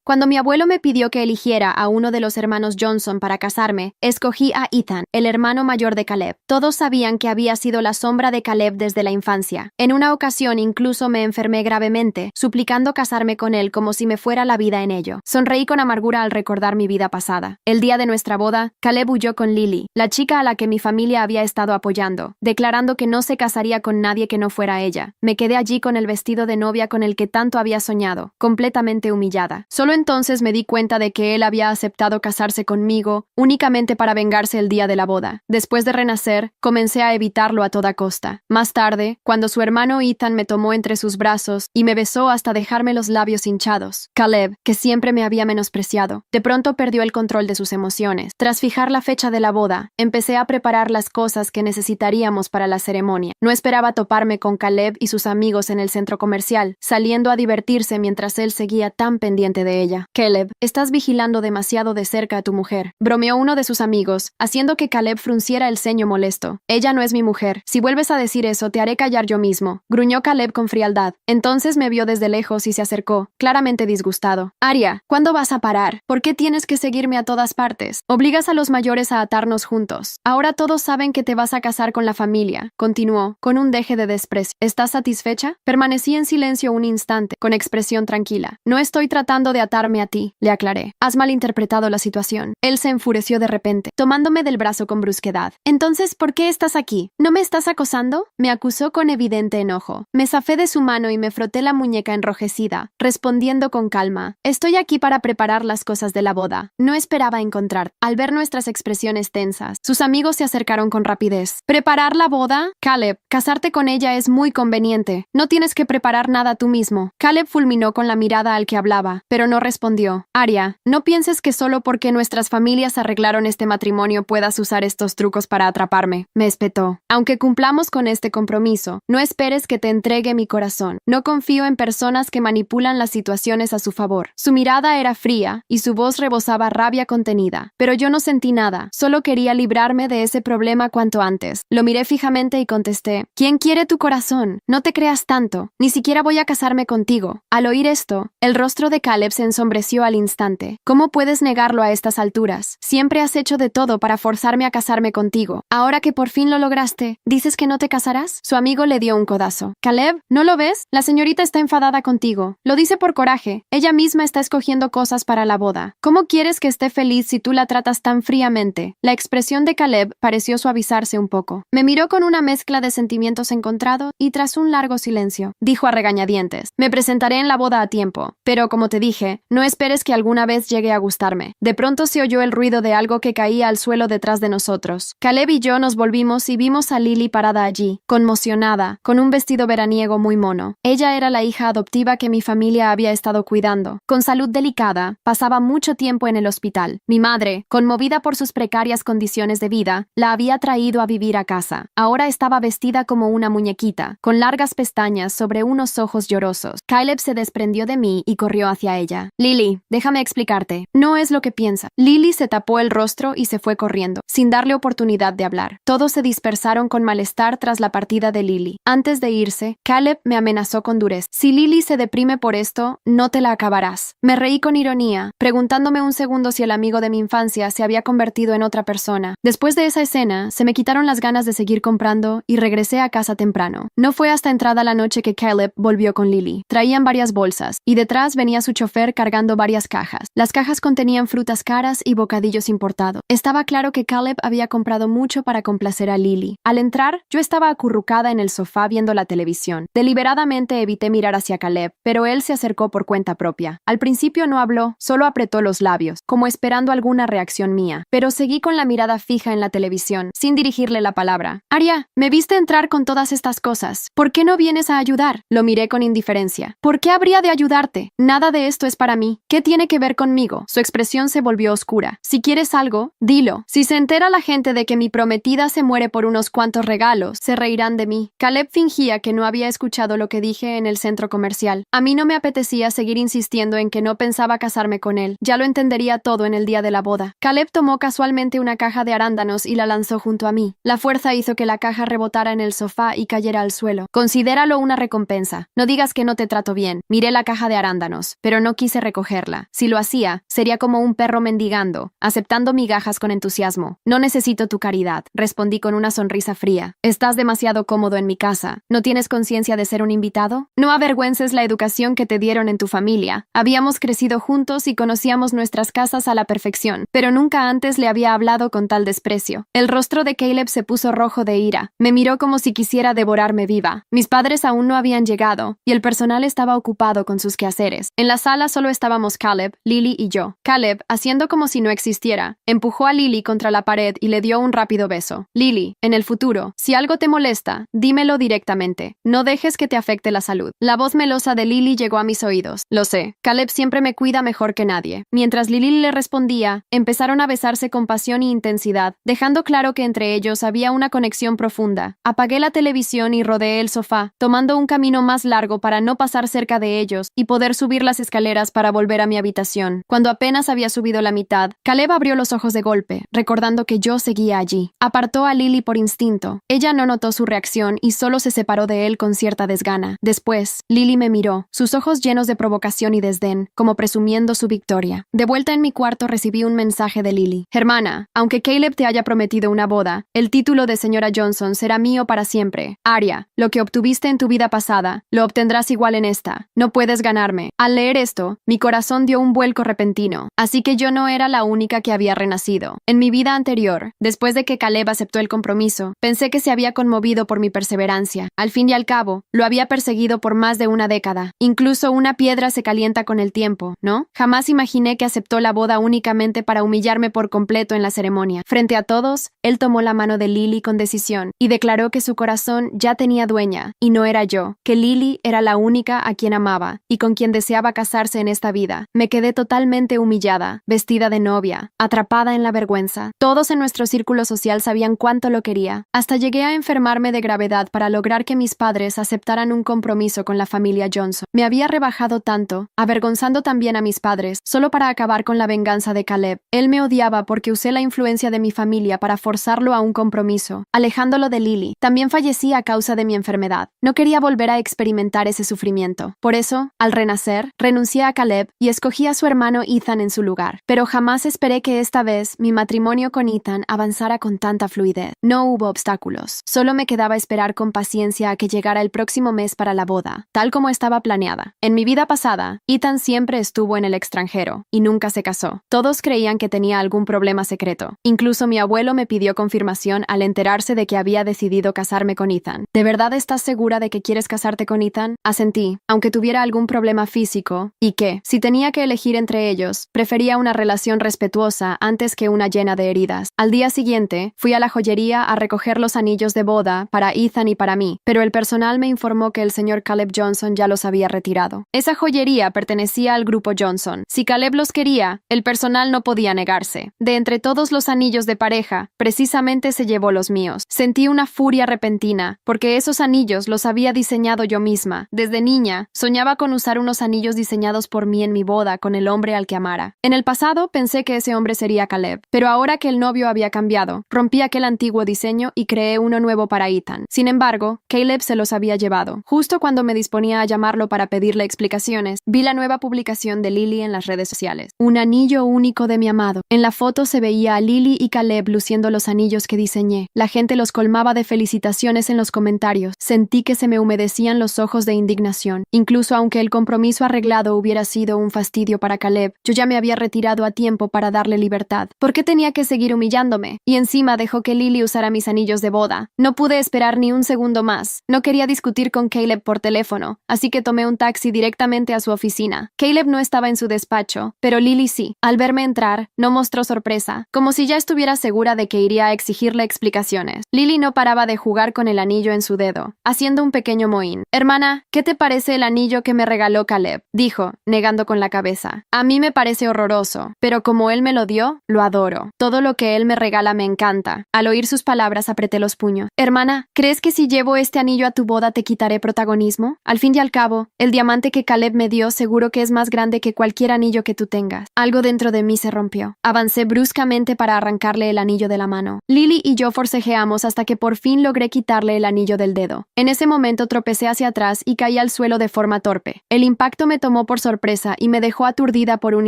Cuando mi abuelo me pidió que eligiera a uno de los hermanos Johnson para casarme, escogí a Ethan, el hermano mayor de Caleb. Todos sabían que había sido la sombra de Caleb desde la infancia. En una ocasión incluso me enfermé gravemente, suplicando casarme con él como si me fuera la vida en ello. Sonreí con amargura al recordar mi vida pasada. El día de nuestra boda, Caleb huyó con Lily, la chica a la que mi familia había estado apoyando, declarando que no se casaría con nadie que no fuera ella. Me quedé allí con el vestido de novia con el que tanto había soñado, completamente humillada. Solo entonces me di cuenta de que él había aceptado casarse conmigo únicamente para vengarse el día de la boda. Después de renacer, comencé a evitarlo a toda costa. Más tarde, cuando su hermano Ethan me tomó entre sus brazos y me besó hasta dejarme los labios hinchados, Caleb, que siempre me había menospreciado, de pronto perdió el control de sus emociones. Tras fijar la fecha de la boda, empecé a preparar las cosas que necesitaríamos para la ceremonia. No esperaba toparme con Caleb y sus amigos en el centro comercial, saliendo a divertirse mientras él seguía tan pendiente de ella. Caleb, estás vigilando demasiado de cerca a tu mujer, bromeó uno de sus amigos, haciendo que Caleb frunciera el ceño molesto. Ella no es mi mujer. Si vuelves a decir eso, te haré callar yo mismo, gruñó Caleb con frialdad. Entonces me vio desde lejos y se acercó, claramente disgustado. Arya, ¿cuándo vas a parar? ¿Por qué tienes que seguirme a todas partes? Obligas a los mayores a atarnos juntos. Ahora todos saben que te vas a casar con la familia, continuó, con un deje de desprecio. ¿Estás satisfecha? Permanecí en silencio un instante, con expresión tranquila. No estoy tratando de atarme a ti, le aclaré. Has malinterpretado la situación. Él se enfureció de repente, tomándome del brazo con brusquedad. Entonces, ¿por qué estás aquí? ¿No me estás acosando? Me acusó con evidente enojo. Me zafé de su mano y me froté la muñeca enrojecida, respondiendo con calma. Estoy aquí para preparar las cosas de la boda. No esperaba encontrar. Al ver nuestras expresiones tensas, sus amigos se acercaron con rapidez. ¿Preparar la boda? Caleb, casarte con ella es muy conveniente. No tienes que preparar nada tú mismo. Caleb fulminó con la mirada al que hablaba, pero no respondió. Arya, no pienses que solo porque nuestras familias arreglaron este matrimonio puedas usar estos trucos para atraparme, me espetó. Aunque cumplamos con este compromiso, no esperes que te entregue mi corazón. No confío en personas que manipulan las situaciones a su favor. Su mirada era fría y su voz rebosaba rabia contenida. Pero yo no sentí nada, solo quería librarme de ese problema cuanto antes. Lo miré fijamente y contesté, ¿quién quiere tu corazón? No te creas tanto, ni siquiera voy a casarme contigo. Al oír esto, el rostro de Caleb se ensombreció al instante. ¿Cómo puedes negarlo a estas alturas? Siempre has hecho de todo para forzarme a casarme contigo. Ahora que por fin lo lograste, ¿dices que no te casarás? Su amigo le dio un codazo. Caleb, ¿no lo ves? La señorita está enfadada contigo. Lo dice por coraje. Ella misma está escogiendo cosas para la boda. ¿Cómo quieres que esté feliz si tú la tratas tan fríamente? La expresión de Caleb pareció suavizarse un poco. Me miró con una mezcla de sentimientos encontrados y tras un largo silencio, dijo a regañadientes, me presentaré en la boda a tiempo, pero como te dije, no esperes que alguna vez llegue a gustarme. De pronto se oyó el ruido de algo que caía al suelo detrás de nosotros. Caleb y yo nos volvimos y vimos a Lily parada allí, conmocionada, con un vestido veraniego muy mono. Ella era la hija adoptiva que mi familia había estado cuidando. Con salud delicada, pasaba mucho tiempo en el hospital. Mi madre, conmovida por sus precarias condiciones de vida, la había traído a vivir a casa. Ahora estaba vestida como una muñequita, con largas pestañas sobre unos ojos llorosos. Caleb se desprendió de mí y corrió hacia ella. Lily, déjame explicarte. No es lo que piensa. Lily se tapó el rostro y se fue corriendo, sin darle oportunidad de hablar. Todos se dispersaron con malestar tras la partida de Lily. Antes de irse, Caleb me amenazó con dureza. Si Lily se deprime por esto, no te la acabarás. Me reí con ironía, preguntándome un segundo si el amigo de mi infancia se había convertido en otra persona. Después de esa escena, se me quitaron las ganas de seguir comprando y regresé a casa temprano. No fue hasta entrada la noche que Caleb volvió con Lily. Traían varias bolsas, y detrás venía su chofer cargando varias cajas. Las cajas contenían frutas caras y bocadillos importados. Estaba claro que Caleb había comprado mucho para complacer a Lily. Al entrar, yo estaba acurrucada en el sofá viendo la televisión. Deliberadamente evité mirar hacia Caleb, pero él se acercó por cuenta propia. Al principio no habló, solo apretó los labios, como esperando alguna reacción mía. Pero seguí con la mirada fija en la televisión, sin dirigirle la palabra. Arya, me viste entrar con todas estas cosas. ¿Por qué no vienes a ayudar? Lo miré con indiferencia. ¿Por qué habría de ayudarte? Nada de esto es para mí. ¿Qué tiene que ver conmigo? Su expresión se volvió oscura. Si quieres algo, dilo. Si se entera la gente de que mi prometida se muere por unos cuantos regalos, se reirán de mí. Caleb fingía que no había escuchado lo que dije en el centro comercial. A mí no me apetecía seguir insistiendo en que no pensaba casarme con él. Ya lo entendería todo en el día de la boda. Caleb tomó casualmente una caja de arándanos y la lanzó junto a mí. La fuerza hizo que la caja rebotara en el sofá y cayera al suelo. Considéralo una recompensa. No digas que no te trato bien. Miré la caja de arándanos, pero no quise quise recogerla. Si lo hacía, sería como un perro mendigando, aceptando migajas con entusiasmo. No necesito tu caridad, respondí con una sonrisa fría. Estás demasiado cómodo en mi casa. ¿No tienes conciencia de ser un invitado? No avergüences la educación que te dieron en tu familia. Habíamos crecido juntos y conocíamos nuestras casas a la perfección, pero nunca antes le había hablado con tal desprecio. El rostro de Caleb se puso rojo de ira. Me miró como si quisiera devorarme viva. Mis padres aún no habían llegado, y el personal estaba ocupado con sus quehaceres. En la sala solo estábamos Caleb, Lily y yo. Caleb, haciendo como si no existiera, empujó a Lily contra la pared y le dio un rápido beso. Lily, en el futuro, si algo te molesta, dímelo directamente. No dejes que te afecte la salud. La voz melosa de Lily llegó a mis oídos. Lo sé, Caleb siempre me cuida mejor que nadie. Mientras Lily le respondía, empezaron a besarse con pasión y intensidad, dejando claro que entre ellos había una conexión profunda. Apagué la televisión y rodeé el sofá, tomando un camino más largo para no pasar cerca de ellos y poder subir las escaleras para volver a mi habitación. Cuando apenas había subido la mitad, Caleb abrió los ojos de golpe, recordando que yo seguía allí. Apartó a Lily por instinto. Ella no notó su reacción y solo se separó de él con cierta desgana. Después, Lily me miró, sus ojos llenos de provocación y desdén, como presumiendo su victoria. De vuelta en mi cuarto recibí un mensaje de Lily. Hermana, aunque Caleb te haya prometido una boda, el título de señora Johnson será mío para siempre. Aria, lo que obtuviste en tu vida pasada, lo obtendrás igual en esta. No puedes ganarme. Al leer esto, mi corazón dio un vuelco repentino. Así que yo no era la única que había renacido. En mi vida anterior, después de que Caleb aceptó el compromiso, pensé que se había conmovido por mi perseverancia. Al fin y al cabo, lo había perseguido por más de una década. Incluso una piedra se calienta con el tiempo, ¿no? Jamás imaginé que aceptó la boda únicamente para humillarme por completo en la ceremonia. Frente a todos, él tomó la mano de Lily con decisión y declaró que su corazón ya tenía dueña, y no era yo, que Lily era la única a quien amaba y con quien deseaba casarse en esta vida. Me quedé totalmente humillada, vestida de novia, atrapada en la vergüenza. Todos en nuestro círculo social sabían cuánto lo quería. Hasta llegué a enfermarme de gravedad para lograr que mis padres aceptaran un compromiso con la familia Johnson. Me había rebajado tanto, avergonzando también a mis padres, solo para acabar con la venganza de Caleb. Él me odiaba porque usé la influencia de mi familia para forzarlo a un compromiso, alejándolo de Lily. También fallecí a causa de mi enfermedad. No quería volver a experimentar ese sufrimiento. Por eso, al renacer, renuncié a Caleb y escogí a su hermano Ethan en su lugar. Pero jamás esperé que esta vez mi matrimonio con Ethan avanzara con tanta fluidez. No hubo obstáculos. Solo me quedaba esperar con paciencia a que llegara el próximo mes para la boda, tal como estaba planeada. En mi vida pasada, Ethan siempre estuvo en el extranjero y nunca se casó. Todos creían que tenía algún problema secreto. Incluso mi abuelo me pidió confirmación al enterarse de que había decidido casarme con Ethan. ¿De verdad estás segura de que quieres casarte con Ethan? Asentí, aunque tuviera algún problema físico, y que, si tenía que elegir entre ellos, prefería una relación respetuosa antes que una llena de heridas. Al día siguiente, fui a la joyería a recoger los anillos de boda para Ethan y para mí, pero el personal me informó que el señor Caleb Johnson ya los había retirado. Esa joyería pertenecía al grupo Johnson. Si Caleb los quería, el personal no podía negarse. De entre todos los anillos de pareja, precisamente se llevó los míos. Sentí una furia repentina, porque esos anillos los había diseñado yo misma. Desde niña, soñaba con usar unos anillos diseñados por mí en mi boda con el hombre al que amara. En el pasado pensé que ese hombre sería Caleb, pero ahora que el novio había cambiado, rompí aquel antiguo diseño y creé uno nuevo para Ethan. Sin embargo, Caleb se los había llevado. Justo cuando me disponía a llamarlo para pedirle explicaciones, vi la nueva publicación de Lily en las redes sociales. Un anillo único de mi amado. En la foto se veía a Lily y Caleb luciendo los anillos que diseñé. La gente los colmaba de felicitaciones en los comentarios. Sentí que se me humedecían los ojos de indignación. Incluso aunque el compromiso arreglado hubiera sido un fastidio para Caleb, yo ya me había retirado a tiempo para darle libertad. ¿Por qué tenía que seguir humillándome? Y encima dejó que Lily usara mis anillos de boda. No pude esperar ni un segundo más. No quería discutir con Caleb por teléfono, así que tomé un taxi directamente a su oficina. Caleb no estaba en su despacho, pero Lily sí. Al verme entrar, no mostró sorpresa, como si ya estuviera segura de que iría a exigirle explicaciones. Lily no paraba de jugar con el anillo en su dedo, haciendo un pequeño mohín. Hermana, ¿qué te parece el anillo que me regaló Caleb?, dijo, negando con la cabeza. A mí me parece horroroso, pero como él me lo dio, lo adoro. Todo lo que él me regala me encanta. Al oír sus palabras apreté los puños. Hermana, ¿crees que si llevo este anillo a tu boda te quitaré protagonismo? Al fin y al cabo, el diamante que Caleb me dio seguro que es más grande que cualquier anillo que tú tengas. Algo dentro de mí se rompió. Avancé bruscamente para arrancarle el anillo de la mano. Lily y yo forcejeamos hasta que por fin logré quitarle el anillo del dedo. En ese momento tropecé hacia atrás y caí al suelo de forma torpe. El impacto me tomó por sorpresa sorpresa y me dejó aturdida por un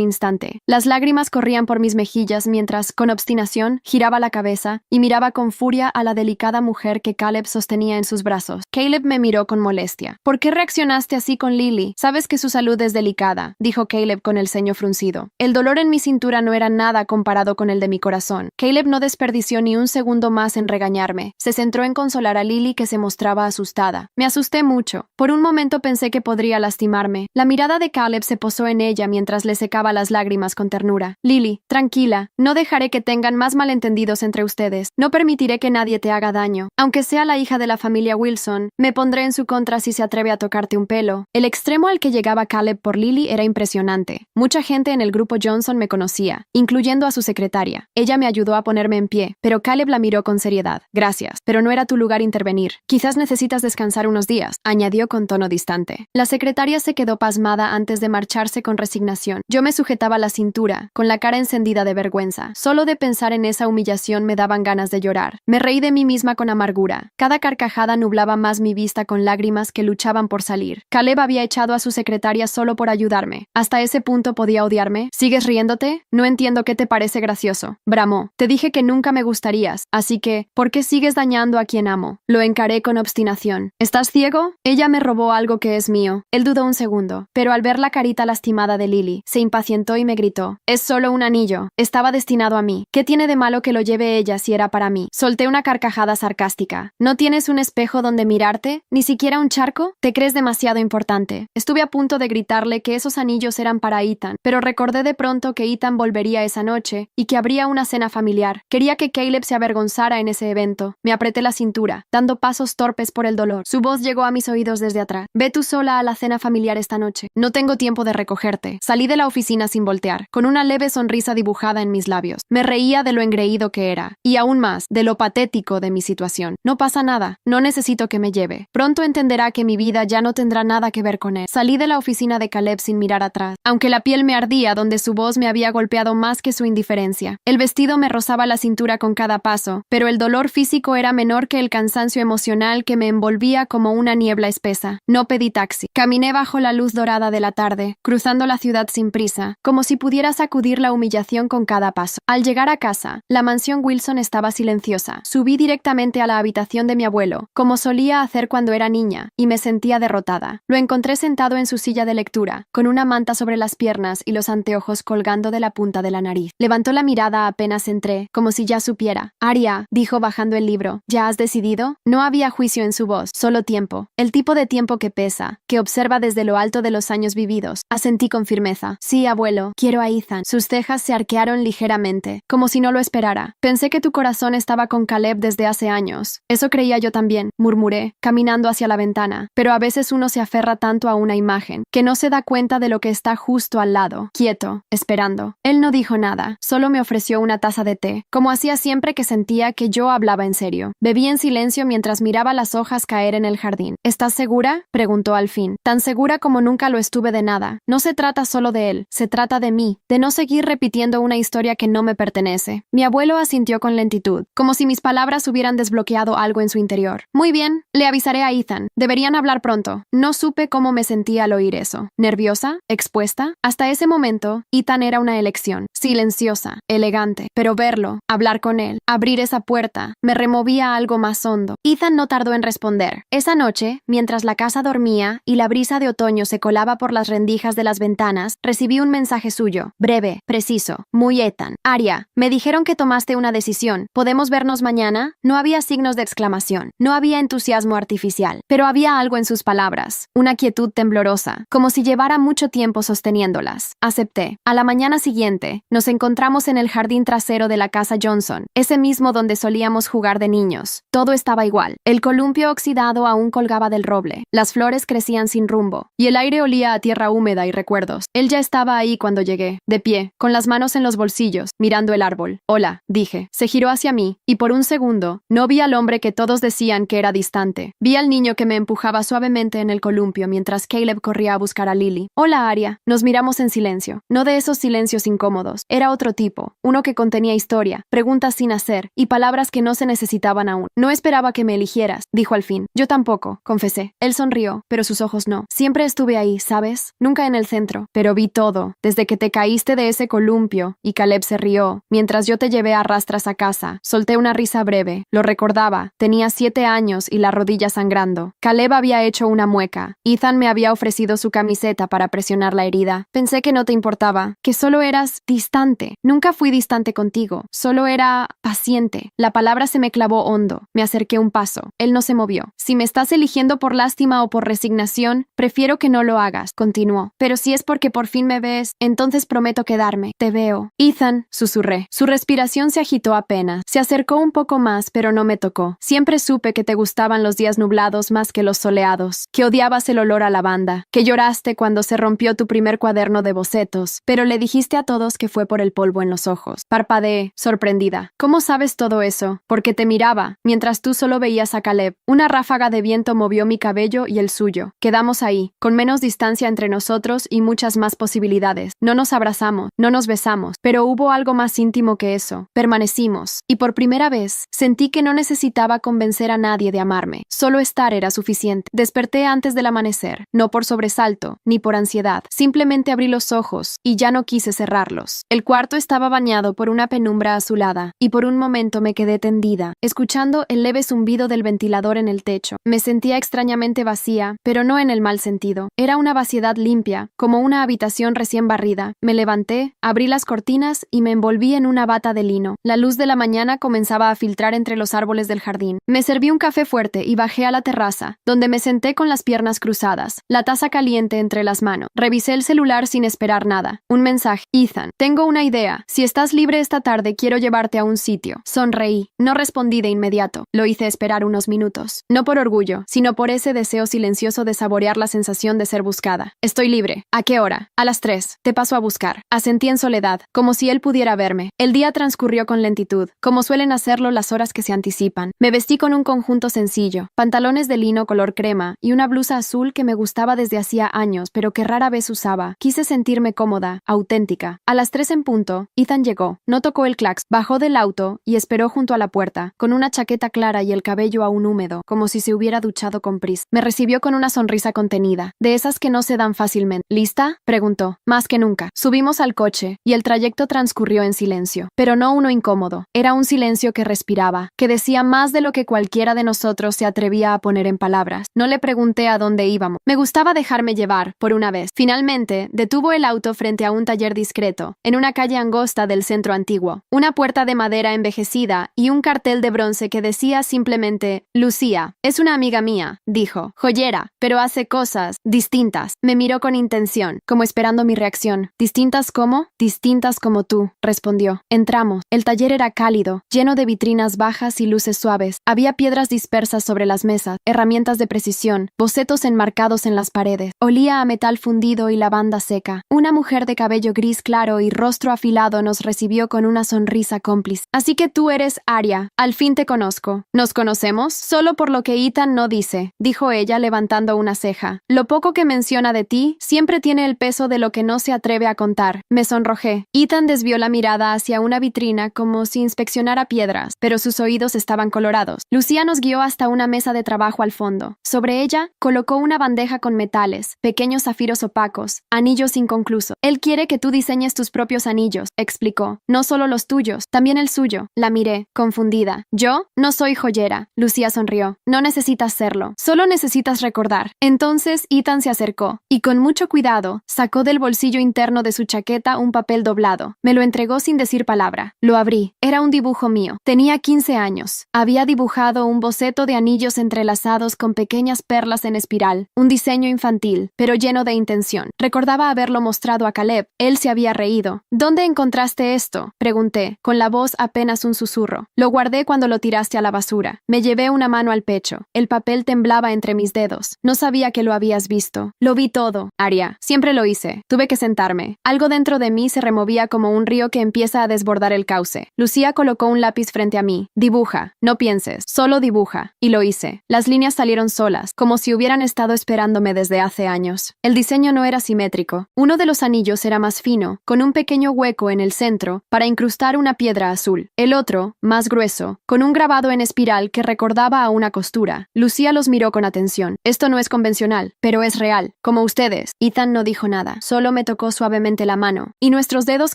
instante. Las lágrimas corrían por mis mejillas mientras, con obstinación, giraba la cabeza y miraba con furia a la delicada mujer que Caleb sostenía en sus brazos. Caleb me miró con molestia. ¿Por qué reaccionaste así con Lily? Sabes que su salud es delicada, dijo Caleb con el ceño fruncido. El dolor en mi cintura no era nada comparado con el de mi corazón. Caleb no desperdició ni un segundo más en regañarme. Se centró en consolar a Lily, que se mostraba asustada. Me asusté mucho. Por un momento pensé que podría lastimarme. La mirada de Caleb se posó en ella mientras le secaba las lágrimas con ternura. Lily, tranquila. No dejaré que tengan más malentendidos entre ustedes. No permitiré que nadie te haga daño. Aunque sea la hija de la familia Wilson, me pondré en su contra si se atreve a tocarte un pelo. El extremo al que llegaba Caleb por Lily era impresionante. Mucha gente en el grupo Johnson me conocía, incluyendo a su secretaria. Ella me ayudó a ponerme en pie, pero Caleb la miró con seriedad. Gracias, pero no era tu lugar intervenir. Quizás necesitas descansar unos días, añadió con tono distante. La secretaria se quedó pasmada antes de marcharse con resignación. Yo me sujetaba la cintura, con la cara encendida de vergüenza. Solo de pensar en esa humillación me daban ganas de llorar. Me reí de mí misma con amargura. Cada carcajada nublaba más mi vista con lágrimas que luchaban por salir. Caleb había echado a su secretaria solo por ayudarme. ¿Hasta ese punto podía odiarme? ¿Sigues riéndote? No entiendo qué te parece gracioso. Bramó. Te dije que nunca me gustarías, así que, ¿por qué sigues dañando a quien amo? Lo encaré con obstinación. ¿Estás ciego? Ella me robó algo que es mío. Él dudó un segundo, pero al ver la carita lastimada de Lily, se impacientó y me gritó. Es solo un anillo. Estaba destinado a mí. ¿Qué tiene de malo que lo lleve ella si era para mí? Solté una carcajada sarcástica. ¿No tienes un espejo donde mirarte? ¿Ni siquiera un charco? Te crees demasiado importante. Estuve a punto de gritarle que esos anillos eran para Ethan, pero recordé de pronto que Ethan volvería esa noche y que habría una cena familiar. Quería que Caleb se avergonzara en ese evento. Me apreté la cintura, dando pasos torpes por el dolor. Su voz llegó a mis oídos desde atrás. Ve tú sola a la cena familiar esta noche. No tengo tiempo de recogerte. Salí de la oficina sin voltear, con una leve sonrisa dibujada en mis labios. Me reía de lo engreído que era, y aún más, de lo patético de mi situación. No pasa nada. No necesito que me lleve. Pronto entenderá que mi vida ya no tendrá nada que ver con él. Salí de la oficina de Caleb sin mirar atrás, aunque la piel me ardía donde su voz me había golpeado más que su indiferencia. El vestido me rozaba la cintura con cada paso, pero el dolor físico era menor que el cansancio emocional que me envolvía como una niebla espesa. No pedí taxi. Caminé bajo la luz dorada de la tarde, cruzando la ciudad sin prisa, como si pudiera sacudir la humillación con cada paso. Al llegar a casa, la mansión Wilson estaba silenciosa. Subí directamente a la habitación de mi abuelo, como solía hacer cuando era niña, y me sentía derrotada. Lo encontré sentado en su silla de lectura, con una manta sobre las piernas y los anteojos colgando de la punta de la nariz. Levantó la mirada apenas entré, como si ya supiera. Aria, dijo bajando el libro, ¿ya has decidido? No había juicio en su voz, solo tiempo. El tipo de tiempo que pesa, que observa desde lo alto de los años vividos. Asentí con firmeza. Sí, abuelo, quiero a Ethan. Sus cejas se arquearon ligeramente, como si no lo esperara. Pensé que tu corazón estaba con Caleb desde hace años. Eso creía yo también, murmuré, caminando hacia la ventana. Pero a veces uno se aferra tanto a una imagen, que no se da cuenta de lo que está justo al lado, quieto, esperando. Él no dijo nada, solo me ofreció una taza de té, como hacía siempre que sentía que yo hablaba en serio. Bebí en silencio mientras miraba las hojas caer en el jardín. ¿Estás segura?, preguntó al fin. Tan segura como nunca lo estuve de nada. No se trata solo de él, se trata de mí, de no seguir repitiendo una historia que no me pertenece. Mi abuelo asintió con lentitud, como si mis palabras hubieran desbloqueado algo en su interior. Muy bien, le avisaré a Ethan. Deberían hablar pronto. No supe cómo me sentía al oír eso. ¿Nerviosa? ¿Expuesta? Hasta ese momento, Ethan era una elección. Silenciosa, elegante, pero verlo, hablar con él, abrir esa puerta, me removía a algo más hondo. Ethan no tardó en responder. Esa noche, mientras la casa dormía y la brisa de otoño se colaba por las rendijas de las ventanas, recibí un mensaje suyo, breve, preciso, muy Ethan. Aria, me dijeron que tomaste una decisión. ¿Podemos vernos mañana? No había signos de exclamación, no había entusiasmo artificial, pero había algo en sus palabras, una quietud temblorosa, como si llevara mucho tiempo sosteniéndolas. Acepté. A la mañana siguiente, nos encontramos en el jardín trasero de la casa Johnson, ese mismo donde solíamos jugar de niños. Todo estaba igual. El columpio oxidado aún colgaba del roble, las flores crecían sin rumbo, y el aire olía a tierra húmeda y recuerdos. Él ya estaba ahí cuando llegué, de pie, con las manos en los bolsillos, mirando el árbol. Hola, dije. Se giró hacia mí, y por un segundo, no vi al hombre que todos decían que era distante. Vi al niño que me empujaba suavemente en el columpio mientras Caleb corría a buscar a Lily. Hola, Aria. Nos miramos en silencio. No de esos silencios incómodos. Era otro tipo, uno que contenía historia, preguntas sin hacer, y palabras que no se necesitaban aún. No esperaba que me eligieras, dijo al fin. Yo tampoco, confesé. Él sonrió, pero sus ojos no. Siempre estuve ahí, ¿sabes? nunca en el centro, pero vi todo, desde que te caíste de ese columpio, y Caleb se rió, mientras yo te llevé a rastras a casa. Solté una risa breve, lo recordaba, tenía 7 años y la rodilla sangrando. Caleb había hecho una mueca. Ethan me había ofrecido su camiseta para presionar la herida. Pensé que no te importaba, que solo eras distante. Nunca fui distante contigo, solo era paciente. La palabra se me clavó hondo. Me acerqué un paso. Él no se movió. Si me estás eligiendo por lástima o por resignación, prefiero que no lo hagas, continuó. Pero si es porque por fin me ves, entonces prometo quedarme. Te veo. Ethan, susurré. Su respiración se agitó apenas. Se acercó un poco más, pero no me tocó. Siempre supe que te gustaban los días nublados más que los soleados, que odiabas el olor a lavanda, que lloraste cuando se rompió tu primer cuaderno de bocetos, pero le dijiste a todos que fue por el polvo en los ojos. Parpadeé, sorprendida. ¿Cómo sabes todo eso? Porque te miraba, mientras tú solo veías a Caleb. Una ráfaga de viento movió mi cabello y el suyo. Quedamos ahí, con menos distancia entre nosotros y muchas más posibilidades. No nos abrazamos, no nos besamos, pero hubo algo más íntimo que eso. Permanecimos, y por primera vez sentí que no necesitaba convencer a nadie de amarme. Solo estar era suficiente. Desperté antes del amanecer, no por sobresalto, ni por ansiedad. Simplemente abrí los ojos, y ya no quise cerrarlos. El cuarto estaba bañado por una penumbra azulada, y por un momento me quedé tendida, escuchando el leve zumbido del ventilador en el techo. Me sentía extrañamente vacía, pero no en el mal sentido. Era una vaciedad limpia, como una habitación recién barrida. Me levanté, abrí las cortinas y me envolví en una bata de lino. La luz de la mañana comenzaba a filtrar entre los árboles del jardín. Me serví un café fuerte y bajé a la terraza, donde me senté con las piernas cruzadas, la taza caliente entre las manos. Revisé el celular sin esperar nada. Un mensaje. Ethan, tengo una idea. Si estás libre esta tarde, quiero llevarte a un sitio. Sonreí. No respondí de inmediato. Lo hice esperar unos minutos. No por orgullo, sino por ese deseo silencioso de saborear la sensación de ser buscada. Estoy libre. ¿A qué hora? A las 3. Te paso a buscar. Asentí en soledad, como si él pudiera verme. El día transcurrió con lentitud, como suelen hacerlo las horas que se anticipan. Me vestí con un conjunto sencillo, pantalones de lino color crema y una blusa azul que me gustaba desde hacía años, pero que rara vez usaba. Quise sentirme cómoda, auténtica. A las 3 en punto, Ethan llegó. No tocó el claxon, bajó del auto y esperó junto a la puerta, con una chaqueta clara y el cabello aún húmedo, como si se hubiera duchado con prisa. Me recibió con una sonrisa contenida, de esas que no se dan fácilmente. ¿Lista?, preguntó. Más que nunca. Subimos al coche, y el trayecto transcurrió en silencio. Pero no uno incómodo. Era un silencio que respiraba, que decía más de lo que cualquiera de nosotros se atrevía a poner en palabras. No le pregunté a dónde íbamos. Me gustaba dejarme llevar, por una vez. Finalmente, detuvo el auto frente a un taller discreto, en una calle angosta del centro antiguo. Una puerta de madera envejecida y un cartel de bronce que decía simplemente, Lucía, es una amiga mía, dijo. Joyera, pero hace cosas distintas. Me miró con intención, como esperando mi reacción. ¿Distintas cómo? Distintas como tú, respondió. Entramos. El taller era cálido, lleno de vitrinas bajas y luces suaves. Había piedras dispersas sobre las mesas, herramientas de precisión, bocetos enmarcados en las paredes. Olía a metal fundido y lavanda seca. Una mujer de cabello gris claro y rostro afilado nos recibió con una sonrisa cómplice. Así que tú eres Aria. Al fin te conozco. ¿Nos conocemos? Solo por lo que Ethan no dice, dijo ella levantando una ceja. Lo poco que menciona de ti siempre tiene el peso de lo que no se atreve a contar. Me sonrojé. Ethan desvió la mirada hacia una vitrina como si inspeccionara piedras, pero sus oídos estaban colorados. Lucía nos guió hasta una mesa de trabajo al fondo. Sobre ella colocó una bandeja con metales, pequeños zafiros opacos, anillos inconclusos. Él quiere que tú diseñes tus propios anillos, explicó. No solo los tuyos, también el suyo. La miré, confundida. ¿Yo? No soy joyera. Lucía sonrió. No necesitas serlo. Solo necesitas recordar. Entonces Ethan se acercó, y con mucho cuidado, sacó del bolsillo interno de su chaqueta un papel doblado. Me lo entregó sin decir palabra. Lo abrí. Era un dibujo mío. Tenía 15 años. Había dibujado un boceto de anillos entrelazados con pequeñas perlas en espiral. Un diseño infantil, pero lleno de intención. Recordaba haberlo mostrado a Caleb. Él se había reído. ¿Dónde encontraste esto?, pregunté, con la voz apenas un susurro. Lo guardé cuando lo tiraste a la basura. Me llevé una mano al pecho. El papel temblaba entre mis dedos. No sabía que lo habías visto. Lo vi todo, Aria. Siempre lo hice. Tuve que sentarme. Algo dentro de mí se removía como un río que empieza a desbordar el cauce. Lucía colocó un lápiz frente a mí. Dibuja. No pienses. Solo dibuja. Y lo hice. Las líneas salieron solas, como si hubieran estado esperándome desde hace años. El diseño no era simétrico. Uno de los anillos era más fino, con un pequeño hueco en el centro para incrustar una piedra azul. El otro, más grueso, con un grabado en espiral que recordaba a una costura. Lucía los miró con atención. Esto no es convencional, pero es real, como ustedes. Puedes. Ethan no dijo nada, solo me tocó suavemente la mano, y nuestros dedos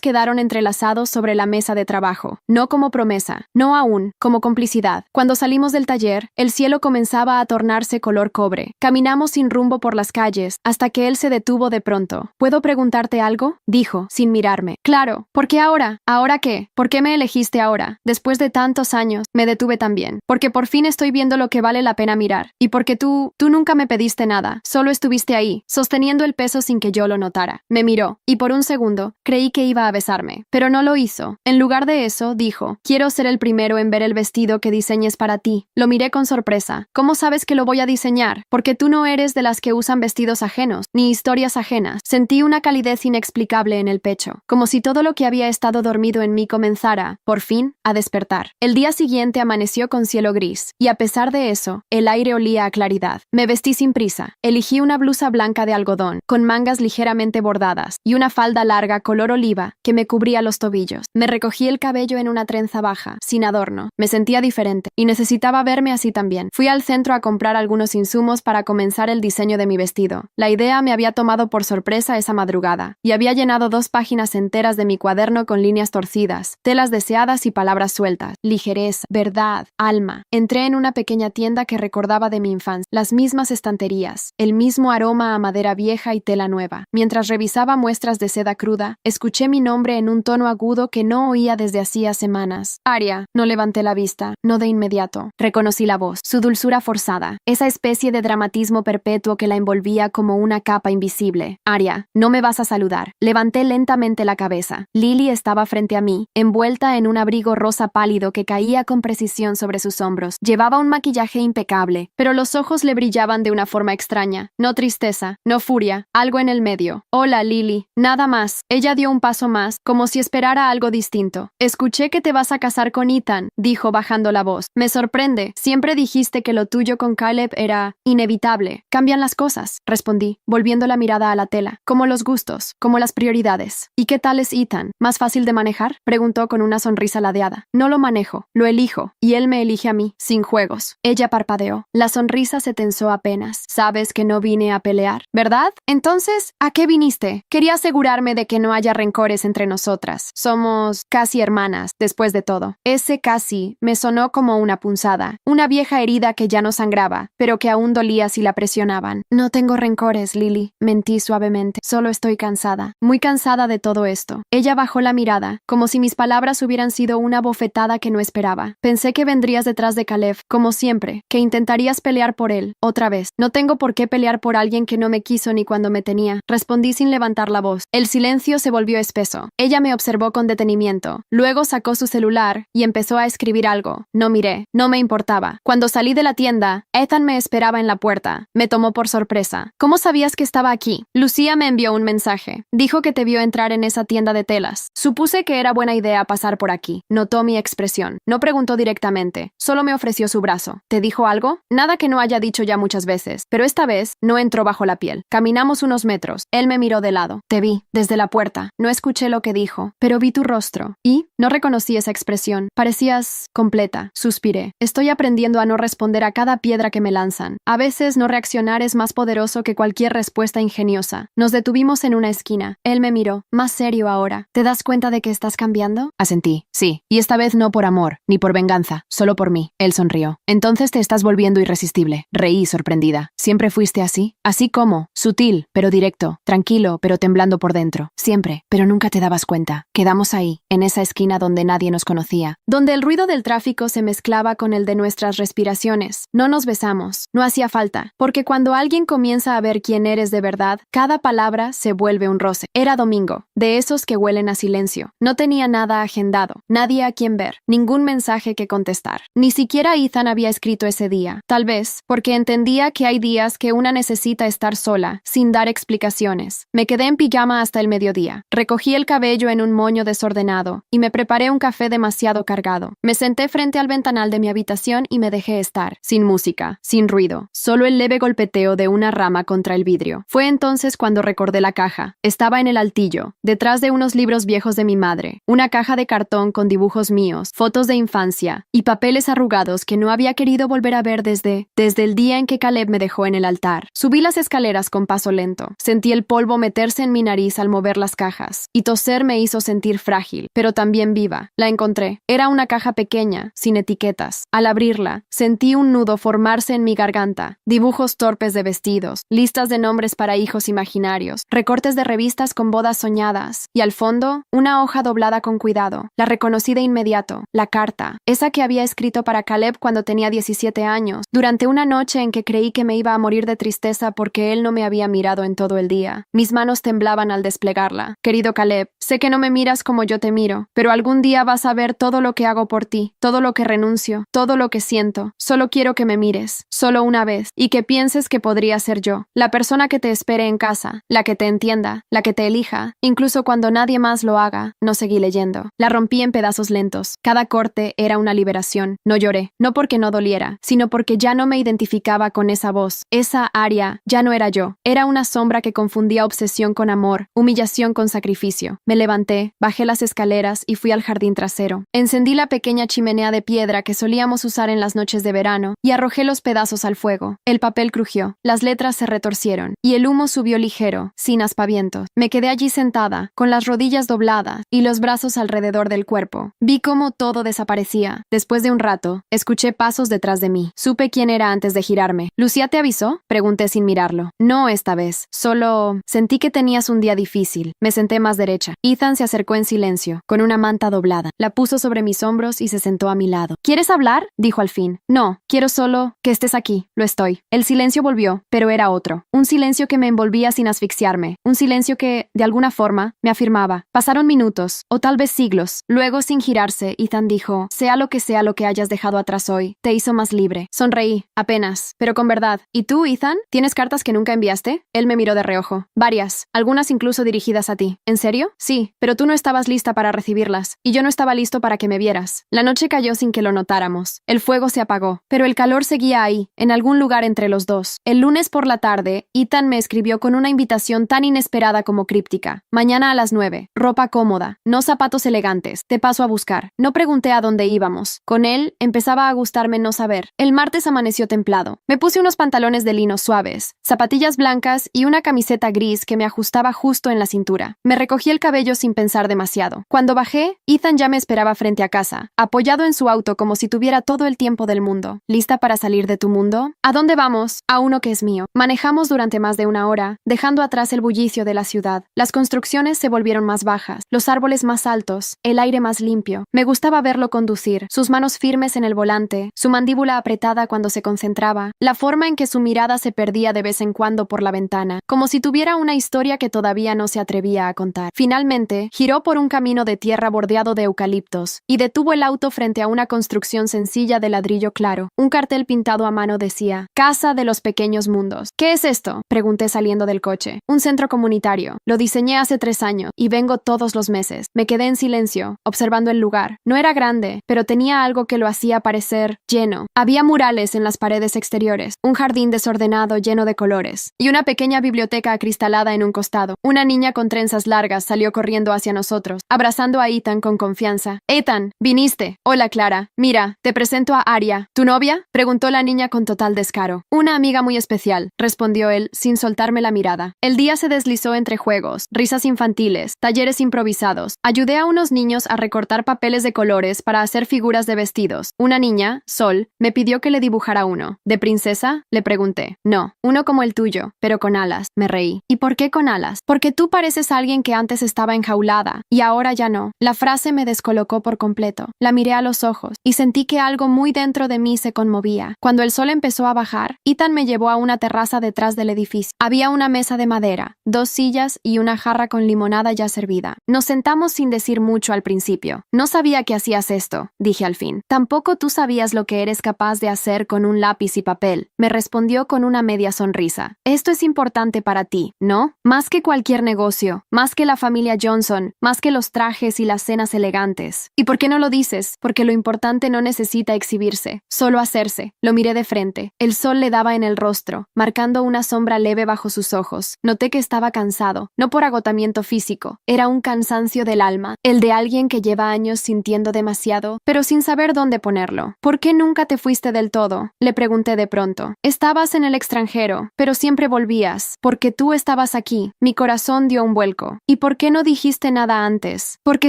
quedaron entrelazados sobre la mesa de trabajo, no como promesa, no aún, como complicidad. Cuando salimos del taller, el cielo comenzaba a tornarse color cobre. Caminamos sin rumbo por las calles, hasta que él se detuvo de pronto. ¿Puedo preguntarte algo?, dijo, sin mirarme. Claro. ¿Por qué ahora? ¿Ahora qué? ¿Por qué me elegiste ahora? Después de tantos años, me detuve también. Porque por fin estoy viendo lo que vale la pena mirar. Y porque tú nunca me pediste nada, solo estuviste ahí, sosteniendo el peso sin que yo lo notara. Me miró, y por un segundo, creí que iba a besarme. Pero no lo hizo. En lugar de eso, dijo, quiero ser el primero en ver el vestido que diseñes para ti. Lo miré con sorpresa. ¿Cómo sabes que lo voy a diseñar? Porque tú no eres de las que usan vestidos ajenos, ni historias ajenas. Sentí una calidez inexplicable en el pecho, como si todo lo que había estado dormido en mí comenzara, por fin, a despertar. El día siguiente amaneció con cielo gris, y a pesar de eso, el aire olía a claridad. Me vestí sin prisa. Elegí una blusa blanca de algodón, con mangas ligeramente bordadas, y una falda larga color oliva que me cubría los tobillos. Me recogí el cabello en una trenza baja, sin adorno. Me sentía diferente, y necesitaba verme así también. Fui al centro a comprar algunos insumos para comenzar el diseño de mi vestido. La idea me había tomado por sorpresa esa madrugada, y había llenado 2 páginas enteras de mi cuaderno con líneas torcidas, telas deseadas y palabras sueltas. Ligereza, verdad, alma. Entré en una pequeña tienda que recordaba de mi infancia. Las mismas estanterías, el mismo aroma a madera vieja y tela nueva. Mientras revisaba muestras de seda cruda, escuché mi nombre en un tono agudo que no oía desde hacía semanas. Aria. No levanté la vista, no de inmediato. Reconocí la voz, su dulzura forzada, esa especie de dramatismo perpetuo que la envolvía como una capa invisible. Aria, no me vas a saludar. Levanté lentamente la cabeza. Lily estaba frente a mí, envuelta en un abrigo rosa pálido que caía con precisión sobre sus hombros. Llevaba un maquillaje impecable, pero los ojos le brillaban de una forma extraña. No tristeza, no furia, algo en el medio. Hola, Lily. Nada más. Ella dio un paso más, como si esperara algo distinto. Escuché que te vas a casar con Ethan, dijo bajando la voz. Me sorprende. Siempre dijiste que lo tuyo con Caleb era inevitable. Cambian las cosas, respondí, volviendo la mirada a la tela. Como los gustos, como las prioridades. ¿Y qué tal es Ethan? ¿Más fácil de manejar?, preguntó con una sonrisa ladeada. No lo manejo, lo elijo, y él me elige a mí, sin juegos. Ella parpadeó. La sonrisa se tensó apenas. Sabes que no vine a pelear, ¿verdad? Entonces, ¿a qué viniste? Quería asegurarme de que no haya rencores entre nosotras. Somos casi hermanas, después de todo. Ese casi me sonó como una punzada, una vieja herida que ya no sangraba, pero que aún dolía si la presionaban. No tengo rencores, Lily, mentí suavemente. Solo estoy cansada, muy cansada de todo esto. Ella bajó la mirada, como si mis palabras hubieran sido una bofetada que no esperaba. Pensé que vendrías detrás de Caleb, como siempre, que intentarías pelear por él, otra vez. No tengo por qué pelear por alguien que no me quiso ni cuando me tenía, respondí sin levantar la voz. El silencio se volvió espeso. Ella me observó con detenimiento. Luego sacó su celular y empezó a escribir algo. No miré, no me importaba. Cuando salí de la tienda, Ethan me esperaba en la puerta. Me tomó por sorpresa. ¿Cómo sabías que estaba aquí? Lucía me envió un mensaje. Dijo que te vio entrar en esa tienda de telas. Supuse que era buena idea pasar por aquí. Notó mi expresión. No preguntó directamente. Solo me ofreció su brazo. ¿Te dijo algo? Nada que no haya dicho ya muchas veces. Pero esta vez no entró bajo la piel. Caminamos unos metros. Él me miró de lado. Te vi, desde la puerta. No escuché lo que dijo, pero vi tu rostro. ¿Y? No reconocí esa expresión. Parecías completa. Suspiré. Estoy aprendiendo a no responder a cada piedra que me lanzan. A veces no reaccionar es más poderoso que cualquier respuesta ingeniosa. Nos detuvimos en una esquina. Él me miró, más serio ahora. ¿Te das cuenta de que estás cambiando? Asentí. Sí. Y esta vez no por amor, ni por venganza, solo por mí. Él sonrió. Entonces te estás volviendo irresistible. Reí sorprendida. ¿Siempre fuiste así? Así como, sutil, pero directo, tranquilo, pero temblando por dentro. Siempre, pero nunca te dabas cuenta. Quedamos ahí, en esa esquina donde nadie nos conocía, donde el ruido del tráfico se mezclaba con el de nuestras respiraciones. No nos besamos. No hacía falta, porque cuando alguien comienza a ver quién eres de verdad, cada palabra se vuelve un roce. Era domingo, de esos que huelen a silencio. No tenía nada agendado, nadie a quien ver, ningún mensaje que contestar. Ni siquiera Ethan había escrito ese día. Tal vez, porque entendía que hay días que una necesita estar sola, sin dar explicaciones. Me quedé en pijama hasta el mediodía. Recogí el cabello en un moño desordenado y me preparé un café demasiado cargado. Me senté frente al ventanal de mi habitación y me dejé estar, sin música, sin ruido, solo el leve golpeteo de una rama contra el vidrio. Fue entonces cuando recordé la caja. Estaba en el altillo, detrás de unos libros viejos de mi madre, una caja de cartón con dibujos míos, fotos de infancia y papeles arrugados que no había querido volver a ver desde el día en que Caleb me dejó en el altar. Subí las escaleras con paso lento. Sentí el polvo meterse en mi nariz al mover las cajas, y toser me hizo sentir frágil, pero también viva. La encontré. Era una caja pequeña, sin etiquetas. Al abrirla, sentí un nudo formarse en mi garganta, dibujos torpes de vestidos, listas de nombres para hijos imaginarios, recortes de revistas con bodas soñadas, y al fondo, una hoja doblada con cuidado. La reconocí de inmediato, la carta, esa que había escrito para Caleb cuando tenía 17 años, durante una noche en que creí que me iba a morir de tristeza porque él no me había mirado en todo el día. Mis manos temblaban al desplegarla. Querido Caleb, sé que no me miras como yo te miro, pero algún día vas a ver todo lo que hago por ti, todo lo que renuncio, todo lo que siento. Solo quiero que me mires, solo una vez, y que pienses que podría ser yo, la persona que te espere en casa, la que te entienda, la que te elija, incluso cuando nadie más lo haga. No seguí leyendo. La rompí en pedazos lentos. Cada corte era una liberación. No lloré, no porque no doliera, sino porque ya no me identificaba con esa voz. Esa Aria ya no era yo. Era una sombra que confundía obsesión con amor, humillación con sacrificio. Me levanté, bajé las escaleras y fui al jardín trasero. Encendí la pequeña chimenea de piedra que solíamos usar en las noches de verano y arrojé los pedazos al fuego. El papel crujió, las letras se retorcieron y el humo subió ligero, sin aspavientos. Me quedé allí sentada, con las rodillas dobladas y los brazos alrededor del cuerpo. Vi cómo todo desaparecía. Después de un rato, escuché pasos detrás de mí. Supe quién era antes de girarme. ¿Lucía te avisó? Pregunté sin mirarlo. No esta vez. Solo sentí que tenías un día difícil. Me senté más derecha. Ethan se acercó en silencio, con una manta doblada. La puso sobre mis hombros y se sentó a mi lado. ¿Quieres hablar? Dijo al fin. No, quiero solo que estés aquí. Lo estoy. El silencio volvió, pero era otro. Un silencio que me envolvía sin asfixiarme. Un silencio que, de alguna forma, me afirmaba. Pasaron minutos, o tal vez siglos. Luego, sin girarse, Ethan dijo, sea lo que hayas dejado atrás hoy, te hizo más libre. Sonreí, apenas, pero con verdad. ¿Y tú, Ethan? ¿Tienes cartas que nunca enviaste? Él me miró de reojo. Varias, algunas incluso dirigidas a ti. ¿En serio? Sí, pero tú no estabas lista para recibirlas, y yo no estaba listo para que me vieras. La noche cayó sin que lo notáramos. El fuego se apagó, pero el calor seguía ahí, en algún lugar entre los dos. El lunes por la tarde, Ethan me escribió con una invitación tan inesperada como críptica. Mañana a las 9. Ropa cómoda, no zapatos elegantes. Te paso a buscar. No pregunté a dónde íbamos. Con él, empezaba a gustarme no saber. El martes amaneció templado. Me puse unos pantalones de lino suaves, zapatillas blancas y una camiseta gris que me ajustaba justo en la cintura. Me recogí el cabello sin pensar demasiado. Cuando bajé, Ethan ya me esperaba frente a casa, apoyado en su auto como si tuviera todo el tiempo del mundo. ¿Lista para salir de tu mundo? ¿A dónde vamos? A uno que es mío. Manejamos durante más de una hora, dejando atrás el bullicio de la ciudad. Las construcciones se volvieron más bajas, los árboles más altos, el aire más limpio. Me gustaba verlo conducir, sus manos firmes en el volante, su mandíbula apretada cuando se concentraba, la forma en que su mirada se perdía de vez en cuando por la ventana, como si tuviera una historia que todavía no se atrevía a contar. Finalmente, giró por un camino de tierra bordeado de eucaliptos y detuvo el auto frente a una construcción sencilla de ladrillo claro. Un cartel pintado a mano decía, Casa de los Pequeños Mundos. ¿Qué es esto? Pregunté saliendo del coche. Un centro comunitario. Lo diseñé hace 3 años y vengo todos los meses. Me quedé en silencio, observando el lugar. No era grande, pero tenía algo que lo hacía parecer lleno. Había murales en las paredes exteriores, un jardín desordenado lleno de colores, y una pequeña biblioteca acristalada en un costado. Una niña con trenzas largas salió corriendo hacia nosotros, abrazando a Ethan con confianza. «Ethan, viniste. Hola, Clara. Mira, te presento a Aria. ¿Tu novia?», preguntó la niña con total descaro. «Una amiga muy especial», respondió él, sin soltarme la mirada. El día se deslizó entre juegos, risas infantiles, talleres improvisados. Ayudé a unos niños a recortar papeles de colores para hacer figuras de vestidos. Una niña, Sol, me pidió que le dibujara uno. ¿De princesa?, le pregunté. No, uno como el tuyo, pero con alas. Me reí. ¿Y por qué con alas? Porque tú pareces alguien que antes estaba enjaulada, y ahora ya no. La frase me descolocó por completo. La miré a los ojos, y sentí que algo muy dentro de mí se conmovía. Cuando el sol empezó a bajar, Ethan me llevó a una terraza detrás del edificio. Había una mesa de madera, 2 sillas y una jarra con limonada ya servida. Nos sentamos sin decir mucho al principio. No sabía que hacías esto, dije al fin. Tampoco tú sabías lo que eres capaz de hacer con un lápiz y papel, me respondió con una media sonrisa. Esto es importante para ti, ¿no? Más que cualquier negocio, más que la familia Johnson, más que los trajes y las cenas elegantes. ¿Y por qué no lo dices? Porque lo importante no necesita exhibirse, solo hacerse. Lo miré de frente. El sol le daba en el rostro, marcando una sombra leve bajo sus ojos. Noté que estaba cansado, no por agotamiento físico, era un cansancio del alma, el de alguien que lleva años sintiendo demasiado, pero sin saber dónde ponerlo. ¿Por qué nunca te fuiste del todo?, le pregunté de pronto. Estabas en el extranjero, pero siempre volvías volvías. Porque tú estabas aquí. Mi corazón dio un vuelco. ¿Y por qué no dijiste nada antes? Porque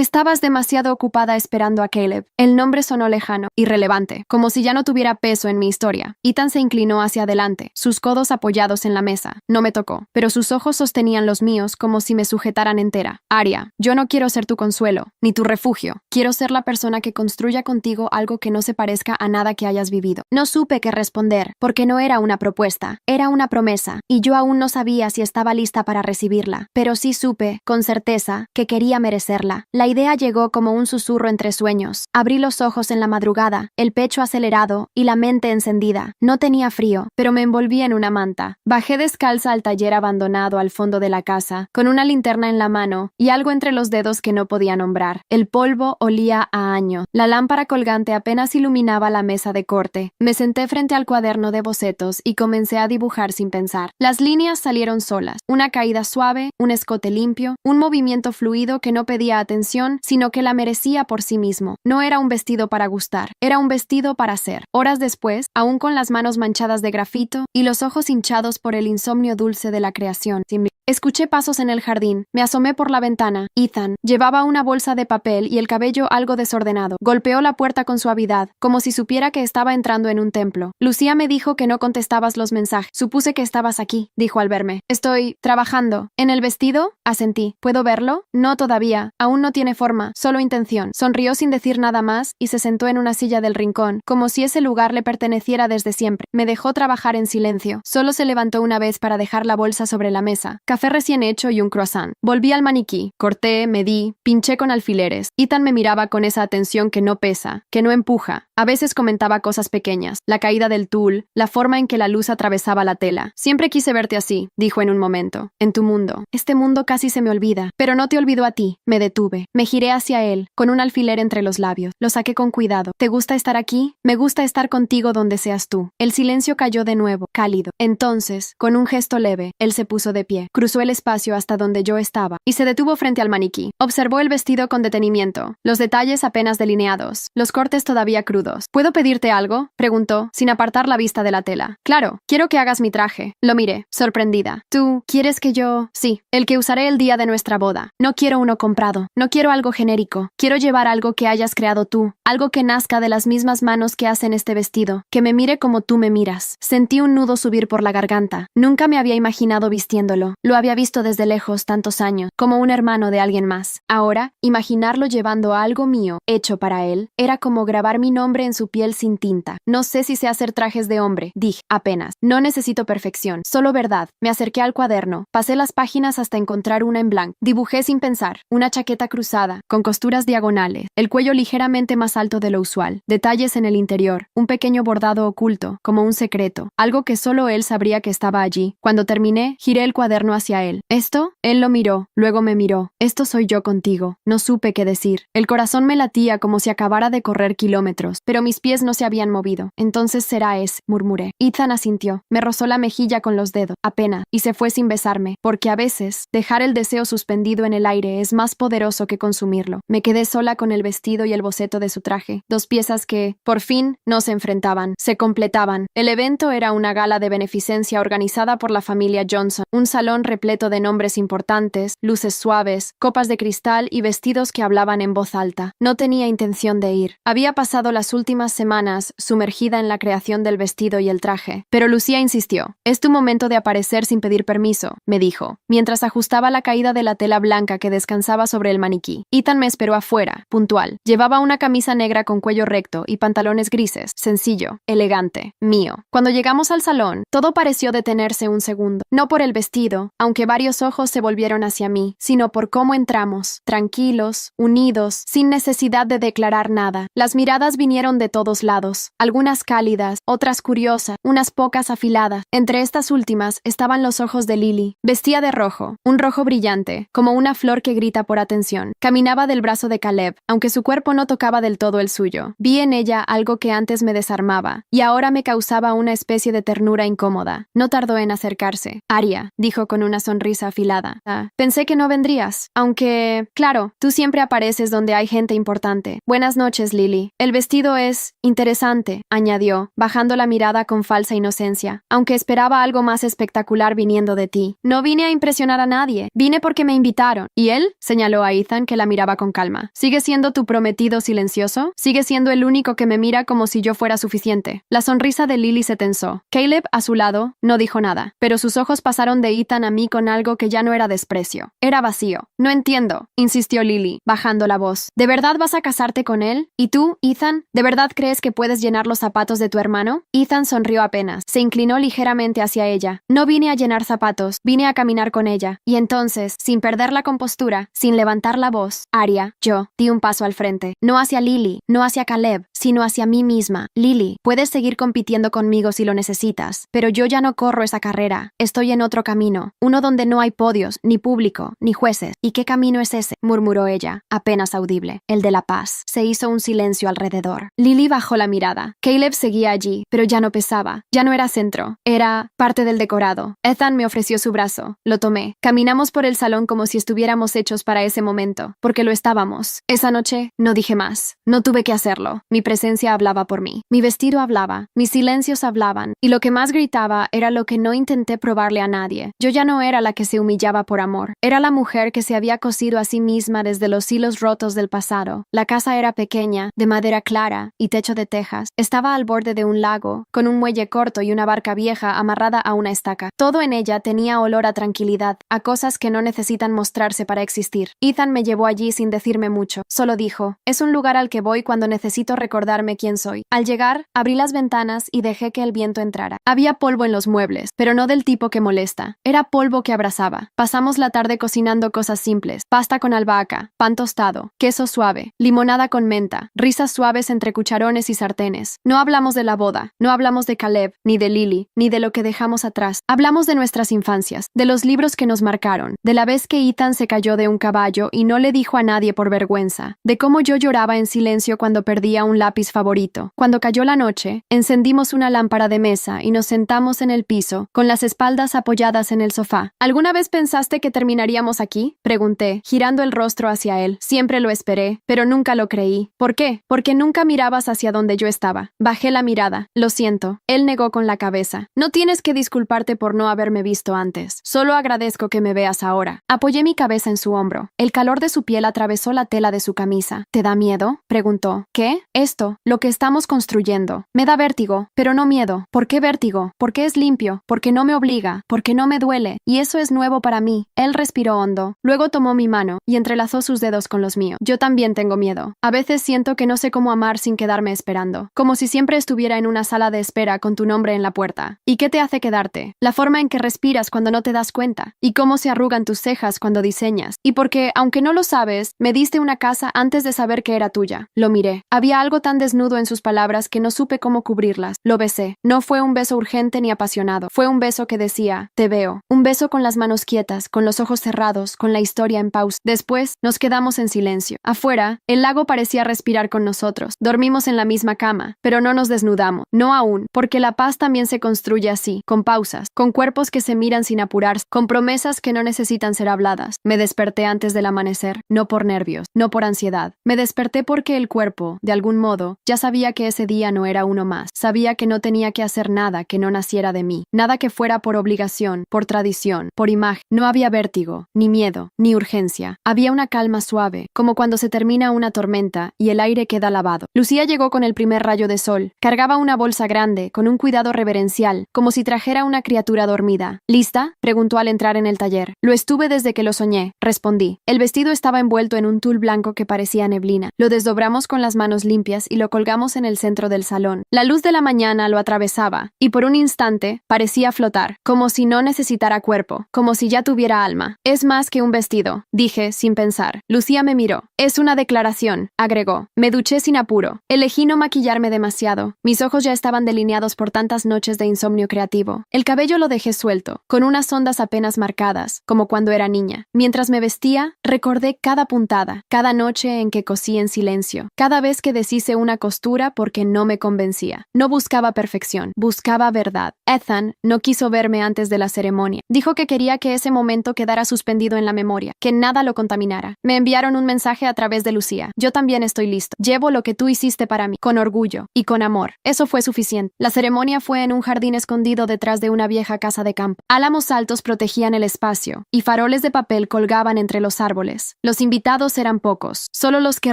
estabas demasiado ocupada esperando a Caleb. El nombre sonó lejano, irrelevante, como si ya no tuviera peso en mi historia. Ethan se inclinó hacia adelante, sus codos apoyados en la mesa. No me tocó, pero sus ojos sostenían los míos como si me sujetaran entera. Aria, yo no quiero ser tu consuelo, ni tu refugio. Quiero ser la persona que construya contigo algo que no se parezca a nada que hayas vivido. No supe qué responder, porque no era una propuesta, era una promesa, y yo aún no sabía si estaba lista para recibirla. Pero sí supe, con certeza, que quería merecerla. La idea llegó como un susurro entre sueños. Abrí los ojos en la madrugada, el pecho acelerado y la mente encendida. No tenía frío, pero me envolví en una manta. Bajé descalza al taller abandonado al fondo de la casa, con una linterna en la mano y algo entre los dedos que no podía nombrar. El polvo olía a año. La lámpara colgante apenas iluminaba la mesa de corte. Me senté frente al cuaderno de bocetos y comencé a dibujar sin pensar. Las líneas salieron solas. Una caída suave, un escote limpio, un movimiento fluido que no pedía atención, sino que la merecía por sí mismo. No era un vestido para gustar, era un vestido para ser. Horas después, aún con las manos manchadas de grafito y los ojos hinchados por el insomnio dulce de la creación, escuché pasos en el jardín. Me asomé por la ventana. Ethan llevaba una bolsa de papel y el cabello algo desordenado. Golpeó la puerta con suavidad, como si supiera que estaba entrando en un templo. Lucía me dijo que no contestabas los mensajes. Supuse que estabas aquí, dijo al verme. Estoy trabajando. ¿En el vestido? Asentí. ¿Puedo verlo? No todavía. Aún no tiene forma, solo intención. Sonrió sin decir nada más y se sentó en una silla del rincón, como si ese lugar le perteneciera desde siempre. Me dejó trabajar en silencio. Solo se levantó una vez para dejar la bolsa sobre la mesa. Café recién hecho y un croissant. Volví al maniquí. Corté, medí, pinché con alfileres. Ethan me miraba con esa atención que no pesa, que no empuja. A veces comentaba cosas pequeñas. La caída del tul, la forma en que la luz atravesaba la tela. Siempre quise verte así, dijo en un momento. En tu mundo. Este mundo casi se me olvida. Pero no te olvido a ti. Me detuve. Me giré hacia él, con un alfiler entre los labios. Lo saqué con cuidado. ¿Te gusta estar aquí? Me gusta estar contigo donde seas tú. El silencio cayó de nuevo, cálido. Entonces, con un gesto leve, él se puso de pie. Cruzó el espacio hasta donde yo estaba y se detuvo frente al maniquí. Observó el vestido con detenimiento, los detalles apenas delineados, los cortes todavía crudos. ¿Puedo pedirte algo?, preguntó, sin apartar la vista de la tela. Claro, quiero que hagas mi traje. Lo miré, sorprendida. ¿Tú quieres que yo...? Sí, el que usaré el día de nuestra boda. No quiero uno comprado, no quiero algo genérico. Quiero llevar algo que hayas creado tú, algo que nazca de las mismas manos que hacen este vestido, que me mire como tú me miras. Sentí un nudo subir por la garganta. Nunca me había imaginado vistiéndolo. Lo había visto desde lejos tantos años, como un hermano de alguien más. Ahora, imaginarlo llevando algo mío, hecho para él, era como grabar mi nombre en su piel sin tinta. No sé si sé hacer trajes de hombre, dije, apenas. No necesito perfección, solo verdad. Me acerqué al cuaderno, pasé las páginas hasta encontrar una en blanco. Dibujé sin pensar, una chaqueta cruzada, con costuras diagonales, el cuello ligeramente más alto de lo usual, detalles en el interior, un pequeño bordado oculto, como un secreto, algo que solo él sabría que estaba allí. Cuando terminé, giré el cuaderno hacia él. ¿Esto? Él lo miró, luego me miró. Esto soy yo contigo. No supe qué decir. El corazón me latía como si acabara de correr kilómetros, pero mis pies no se habían movido. Entonces será ese, murmuré. Ethan asintió. Me rozó la mejilla con los dedos, apenas, y se fue sin besarme, porque a veces, dejar el deseo suspendido en el aire es más poderoso que consumirlo. Me quedé sola con el vestido y el boceto de su traje, dos piezas que, por fin, no se enfrentaban, se completaban. El evento era una gala de beneficencia organizada por la familia Johnson, un salón repleto de nombres importantes, luces suaves, copas de cristal y vestidos que hablaban en voz alta. No tenía intención de ir. Había pasado las últimas semanas sumergida en la creación del vestido y el traje, pero Lucía insistió. «Es tu momento de aparecer sin pedir permiso», me dijo, mientras ajustaba la caída de la tela blanca que descansaba sobre el maniquí. Ethan me esperó afuera, puntual. Llevaba una camisa negra con cuello recto y pantalones grises, sencillo, elegante, mío. Cuando llegamos al salón, todo pareció detenerse un segundo. No por el vestido, aunque varios ojos se volvieron hacia mí, sino por cómo entramos, tranquilos, unidos, sin necesidad de declarar nada. Las miradas vinieron de todos lados, algunas cálidas, otras curiosas, unas pocas afiladas. Entre estas últimas estaban los ojos de Lily. Vestía de rojo, un rojo brillante, como una flor que grita por atención. Caminaba del brazo de Caleb, aunque su cuerpo no tocaba del todo el suyo. Vi en ella algo que antes me desarmaba, y ahora me causaba una especie de ternura incómoda. No tardó en acercarse. «Aria», dijo con una sonrisa afilada. «Pensé que no vendrías. Aunque, claro, tú siempre apareces donde hay gente importante. Buenas noches, Lily». El vestido Todo es interesante, añadió, bajando la mirada con falsa inocencia, aunque esperaba algo más espectacular viniendo de ti. No vine a impresionar a nadie, vine porque me invitaron. ¿Y él? Señaló a Ethan, que la miraba con calma. ¿Sigue siendo tu prometido silencioso? ¿Sigue siendo el único que me mira como si yo fuera suficiente? La sonrisa de Lily se tensó. Caleb, a su lado, no dijo nada, pero sus ojos pasaron de Ethan a mí con algo que ya no era desprecio. Era vacío. No entiendo, insistió Lily, bajando la voz. ¿De verdad vas a casarte con él? ¿Y tú, Ethan? ¿De verdad crees que puedes llenar los zapatos de tu hermano? Ethan sonrió apenas. Se inclinó ligeramente hacia ella. No vine a llenar zapatos, vine a caminar con ella. Y entonces, sin perder la compostura, sin levantar la voz, Arya, yo, di un paso al frente. No hacia Lily, no hacia Caleb, sino hacia mí misma. Lily, puedes seguir compitiendo conmigo si lo necesitas, pero yo ya no corro esa carrera. Estoy en otro camino, uno donde no hay podios, ni público, ni jueces. ¿Y qué camino es ese?, murmuró ella, apenas audible. El de la paz. Se hizo un silencio alrededor. Lily bajó la mirada. Caleb seguía allí, pero ya no pesaba. Ya no era centro. Era parte del decorado. Ethan me ofreció su brazo. Lo tomé. Caminamos por el salón como si estuviéramos hechos para ese momento, porque lo estábamos. Esa noche no dije más. No tuve que hacerlo. Mi presencia hablaba por mí. Mi vestido hablaba. Mis silencios hablaban. Y lo que más gritaba era lo que no intenté probarle a nadie. Yo ya no era la que se humillaba por amor. Era la mujer que se había cosido a sí misma desde los hilos rotos del pasado. La casa era pequeña, de madera clara y techo de tejas. Estaba al borde de un lago, con un muelle corto y una barca vieja amarrada a una estaca. Todo en ella tenía olor a tranquilidad, a cosas que no necesitan mostrarse para existir. Ethan me llevó allí sin decirme mucho. Solo dijo, es un lugar al que voy cuando necesito recordarme quién soy. Al llegar, abrí las ventanas y dejé que el viento entrara. Había polvo en los muebles, pero no del tipo que molesta. Era polvo que abrazaba. Pasamos la tarde cocinando cosas simples. Pasta con albahaca, pan tostado, queso suave, limonada con menta, risas suaves entre cucharones y sartenes. No hablamos de la boda, no hablamos de Caleb, ni de Lily, ni de lo que dejamos atrás. Hablamos de nuestras infancias, de los libros que nos marcaron, de la vez que Ethan se cayó de un caballo y no le dijo a nadie por vergüenza, de cómo yo lloraba en silencio cuando perdía un lápiz favorito. Cuando cayó la noche, encendimos una lámpara de mesa y nos sentamos en el piso, con las espaldas apoyadas en el sofá. ¿Alguna vez pensaste que terminaríamos aquí?, pregunté, girando el rostro hacia él. Siempre lo esperé, pero nunca lo creí. ¿Por qué? Porque nunca mirabas hacia donde yo estaba. Bajé la mirada. Lo siento. Él negó con la cabeza. No tienes que disculparte por no haberme visto antes. Solo agradezco que me veas ahora. Apoyé mi cabeza en su hombro. El calor de su piel atravesó la tela de su camisa. ¿Te da miedo?, preguntó. ¿Qué? Esto, lo que estamos construyendo. Me da vértigo, pero no miedo. ¿Por qué vértigo? Porque es limpio, porque no me obliga, porque no me duele, y eso es nuevo para mí. Él respiró hondo. Luego tomó mi mano y entrelazó sus dedos con los míos. Yo también tengo miedo. A veces siento que no sé cómo amar sin quedarme esperando. Como si siempre estuviera en una sala de espera con tu nombre en la puerta. ¿Y qué te hace quedarte? La forma en que respiras cuando no te das cuenta. Y cómo se arrugan tus cejas cuando diseñas. Y porque, aunque no lo sabes, me diste una casa antes de saber que era tuya. Lo miré. Había algo tan desnudo en sus palabras que no supe cómo cubrirlas. Lo besé. No fue un beso urgente ni apasionado. Fue un beso que decía, te veo. Un beso con las manos quietas, con los ojos cerrados, con la historia en pausa. Después, nos quedamos en silencio. Afuera, el lago parecía respirar con nosotros. Dormimos en la misma cama, pero no nos desnudamos. No aún, porque la paz también se construye así, con pausas, con cuerpos que se miran sin apurarse, con promesas que no necesitan ser habladas. Me desperté antes del amanecer, no por nervios, no por ansiedad. Me desperté porque el cuerpo, de algún modo, ya sabía que ese día no era uno más. Sabía que no tenía que hacer nada que no naciera de mí. Nada que fuera por obligación, por tradición, por imagen. No había vértigo, ni miedo, ni urgencia. Había una calma suave, como cuando se termina una tormenta y el aire queda lavado. Lucía llegó con el primer rayo de sol. Cargaba una bolsa grande, con un cuidado reverencial, como si trajera una criatura dormida. ¿Lista?, preguntó al entrar en el taller. Lo estuve desde que lo soñé, respondí. El vestido estaba envuelto en un tul blanco que parecía neblina. Lo desdobramos con las manos limpias y lo colgamos en el centro del salón. La luz de la mañana lo atravesaba, y por un instante parecía flotar, como si no necesitara cuerpo, como si ya tuviera alma. Es más que un vestido, dije sin pensar. Lucía me miró. Es una declaración, agregó. Me duché sin apuro. Elegí no maquillarme demasiado. Mis ojos ya estaban delineados por tantas noches de insomnio creativo. El cabello lo dejé suelto, con unas ondas apenas marcadas, como cuando era niña. Mientras me vestía, recordé cada puntada, cada noche en que cosí en silencio, cada vez que deshice una costura porque no me convencía. No buscaba perfección, buscaba verdad. Ethan no quiso verme antes de la ceremonia. Dijo que quería que ese momento quedara suspendido en la memoria, que nada lo contaminara. Me enviaron un mensaje a través de Lucía. Yo también estoy listo. Llevo lo que tú hiciste hiciste para mí, con orgullo y con amor. Eso fue suficiente. La ceremonia fue en un jardín escondido detrás de una vieja casa de campo. Álamos altos protegían el espacio, y faroles de papel colgaban entre los árboles. Los invitados eran pocos, solo los que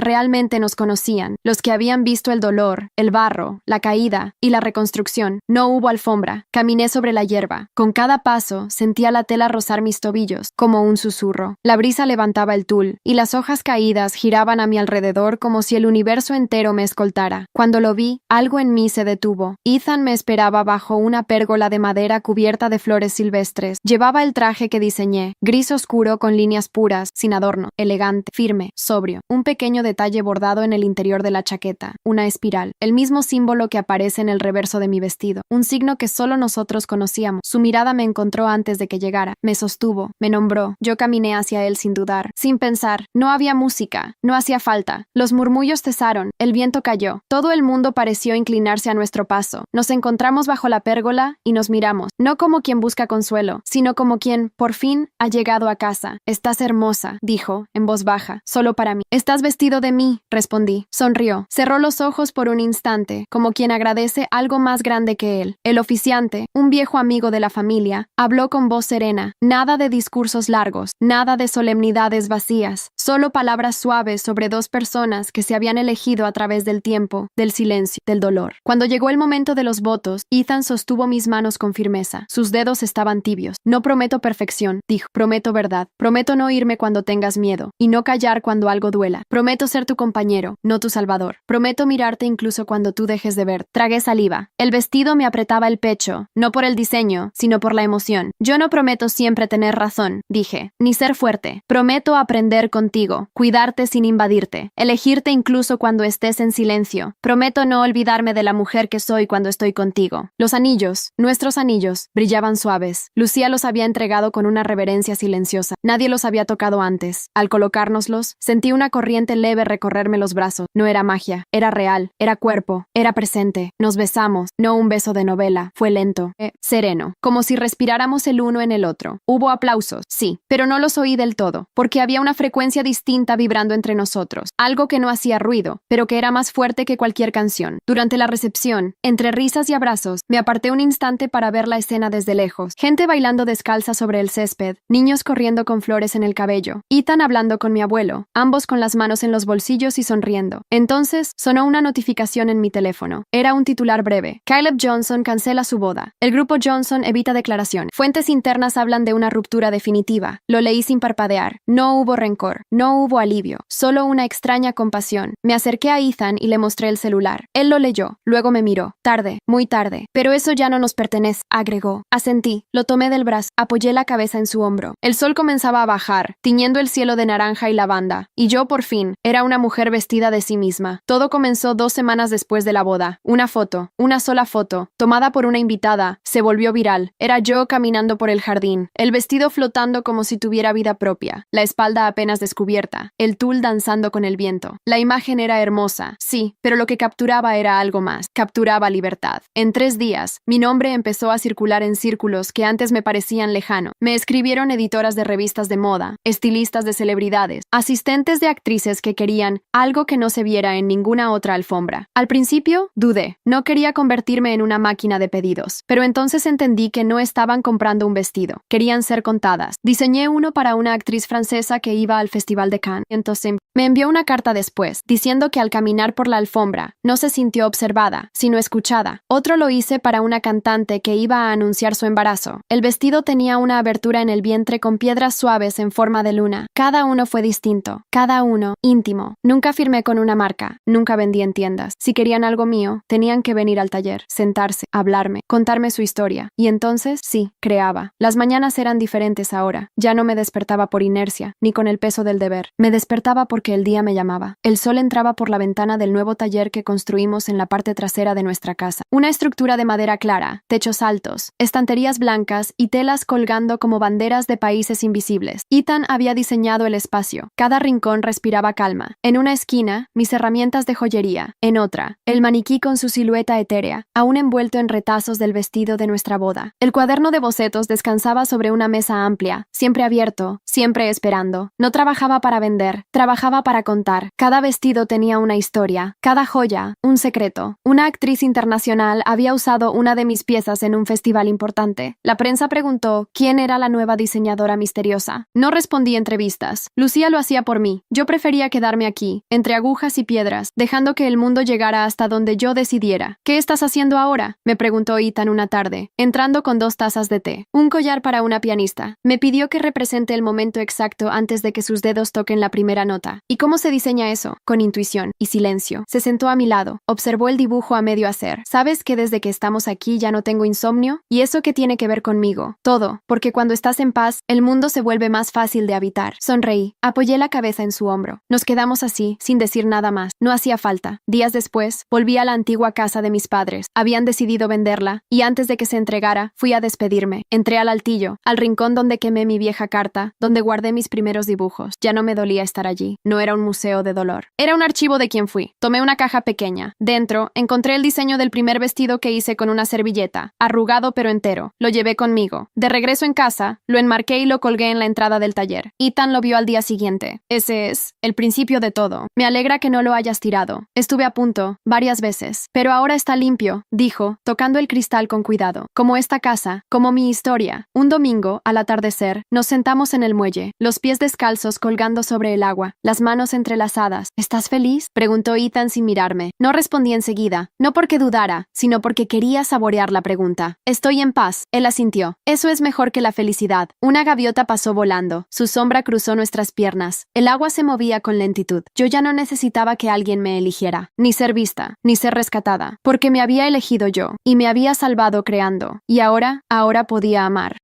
realmente nos conocían, los que habían visto el dolor, el barro, la caída y la reconstrucción. No hubo alfombra. Caminé sobre la hierba. Con cada paso, sentía la tela rozar mis tobillos, como un susurro. La brisa levantaba el tul, y las hojas caídas giraban a mi alrededor como si el universo entero me escoltara. Cuando lo vi, algo en mí se detuvo. Ethan me esperaba bajo una pérgola de madera cubierta de flores silvestres. Llevaba el traje que diseñé, gris oscuro con líneas puras, sin adorno, elegante, firme, sobrio. Un pequeño detalle bordado en el interior de la chaqueta, una espiral, el mismo símbolo que aparece en el reverso de mi vestido, un signo que solo nosotros conocíamos. Su mirada me encontró antes de que llegara, me sostuvo, me nombró. Yo caminé hacia él sin dudar, sin pensar. No había música, no hacía falta. Los murmullos cesaron, el viento cayó. Todo el mundo pareció inclinarse a nuestro paso. Nos encontramos bajo la pérgola y nos miramos, no como quien busca consuelo, sino como quien, por fin, ha llegado a casa. Estás hermosa, dijo, en voz baja, solo para mí. Estás vestido de mí, respondí. Sonrió. Cerró los ojos por un instante, como quien agradece algo más grande que él. El oficiante, un viejo amigo de la familia, habló con voz serena. Nada de discursos largos, nada de solemnidades vacías, solo palabras suaves sobre dos personas que se habían elegido a través del tiempo, del silencio, del dolor. Cuando llegó el momento de los votos, Ethan sostuvo mis manos con firmeza. Sus dedos estaban tibios. No prometo perfección, dijo. Prometo verdad. Prometo no irme cuando tengas miedo, y no callar cuando algo duela. Prometo ser tu compañero, no tu salvador. Prometo mirarte incluso cuando tú dejes de ver. Tragué saliva. El vestido me apretaba el pecho, no por el diseño, sino por la emoción. Yo no prometo siempre tener razón, dije, ni ser fuerte. Prometo aprender contigo, cuidarte sin invadirte, elegirte incluso cuando estés en silencio. Prometo no olvidarme de la mujer que soy cuando estoy contigo. Los anillos, nuestros anillos, brillaban suaves. Lucía los había entregado con una reverencia silenciosa. Nadie los había tocado antes. Al colocárnoslos, sentí una corriente leve recorrerme los brazos. No era magia, era real, era cuerpo, era presente. Nos besamos, no un beso de novela. Fue lento, sereno, como si respiráramos el uno en el otro. Hubo aplausos, sí, pero no los oí del todo, porque había una frecuencia distinta vibrando entre nosotros, algo que no hacía ruido, pero que era más fuerte que cualquier canción. Durante la recepción, entre risas y abrazos, me aparté un instante para ver la escena desde lejos. Gente bailando descalza sobre el césped, niños corriendo con flores en el cabello, Ethan hablando con mi abuelo, ambos con las manos en los bolsillos y sonriendo. Entonces, sonó una notificación en mi teléfono. Era un titular breve. Caleb Johnson cancela su boda. El grupo Johnson evita declaraciones. Fuentes internas hablan de una ruptura definitiva. Lo leí sin parpadear. No hubo rencor. No hubo alivio. Solo una extraña compasión. Me acerqué a Ethan y le mostré el celular. Él lo leyó. Luego me miró. Tarde. Muy tarde. Pero eso ya no nos pertenece, agregó. Asentí. Lo tomé del brazo. Apoyé la cabeza en su hombro. El sol comenzaba a bajar, tiñendo el cielo de naranja y lavanda. Y yo, por fin, era una mujer vestida de sí misma. Todo comenzó 2 semanas después de la boda. Una foto. Una sola foto. Tomada por una invitada. Se volvió viral. Era yo caminando por el jardín. El vestido flotando como si tuviera vida propia. La espalda apenas descubierta. El tul danzando con el viento. La imagen era hermosa, sí, pero lo que capturaba era algo más. Capturaba libertad. En 3 días, mi nombre empezó a circular en círculos que antes me parecían lejanos. Me escribieron editoras de revistas de moda, estilistas de celebridades, asistentes de actrices que querían algo que no se viera en ninguna otra alfombra. Al principio, dudé. No quería convertirme en una máquina de pedidos, pero entonces entendí que no estaban comprando un vestido. Querían ser contadas. Diseñé uno para una actriz francesa que iba al Festival de Cannes. Entonces, me envió una carta después, diciendo que al caminar por la alfombra, no se sintió observada, sino escuchada. Otro lo hice para una cantante que iba a anunciar su embarazo. El vestido tenía una abertura en el vientre con piedras suaves en forma de luna. Cada uno fue distinto, cada uno íntimo. Nunca firmé con una marca, nunca vendí en tiendas. Si querían algo mío, tenían que venir al taller, sentarse, hablarme, contarme su historia. Y entonces, sí, creaba. Las mañanas eran diferentes ahora. Ya no me despertaba por inercia, ni con el peso del deber. Me despertaba porque el día me llamaba. El sol entraba por la ventana del nuevo taller que construimos en la parte trasera de nuestra casa. Una estructura de madera clara, techos altos, estanterías blancas y telas colgando como banderas de países invisibles. Ethan había diseñado el espacio. Cada rincón respiraba calma. En una esquina, mis herramientas de joyería. En otra, el maniquí con su silueta etérea, aún envuelto en retazos del vestido de nuestra boda. El cuaderno de bocetos descansaba sobre una mesa amplia, siempre abierto, siempre esperando. No trabajaba para vender, trabajaba para contar. Cada vestido tenía una historia. historia, cada joya, un secreto. Una actriz internacional había usado una de mis piezas en un festival importante. La prensa preguntó quién era la nueva diseñadora misteriosa. No respondí entrevistas. Lucía lo hacía por mí. Yo prefería quedarme aquí, entre agujas y piedras, dejando que el mundo llegara hasta donde yo decidiera. ¿Qué estás haciendo ahora?, me preguntó Ethan una tarde, entrando con 2 tazas de té. Un collar para una pianista. Me pidió que represente el momento exacto antes de que sus dedos toquen la primera nota. ¿Y cómo se diseña eso? Con intuición y silencio. Se sentó a mi lado. Observó el dibujo a medio hacer. ¿Sabes que desde que estamos aquí ya no tengo insomnio? ¿Y eso qué tiene que ver conmigo? Todo, porque cuando estás en paz, el mundo se vuelve más fácil de habitar. Sonreí. Apoyé la cabeza en su hombro. Nos quedamos así, sin decir nada más. No hacía falta. Días después, volví a la antigua casa de mis padres. Habían decidido venderla, y antes de que se entregara, fui a despedirme. Entré al altillo, al rincón donde quemé mi vieja carta, donde guardé mis primeros dibujos. Ya no me dolía estar allí. No era un museo de dolor. Era un archivo de quién fui. Tomé una caja pequeña. Dentro, encontré el diseño del primer vestido que hice con una servilleta, arrugado pero entero. Lo llevé conmigo. De regreso en casa, lo enmarqué y lo colgué en la entrada del taller. Ethan lo vio al día siguiente. Ese es el principio de todo. Me alegra que no lo hayas tirado. Estuve a punto, varias veces. Pero ahora está limpio, dijo, tocando el cristal con cuidado. Como esta casa, como mi historia. Un domingo, al atardecer, nos sentamos en el muelle, los pies descalzos colgando sobre el agua, las manos entrelazadas. ¿Estás feliz?, preguntó Ethan sin mirarme. No respondí enseguida, no porque dudara, sino porque quería saborear la pregunta. Estoy en paz, él asintió. Eso es mejor que la felicidad. Una gaviota pasó volando. Su sombra cruzó nuestras piernas. El agua se movía con lentitud. Yo ya no necesitaba que alguien me eligiera, ni ser vista, ni ser rescatada, porque me había elegido yo, y me había salvado creando. Y ahora podía amar.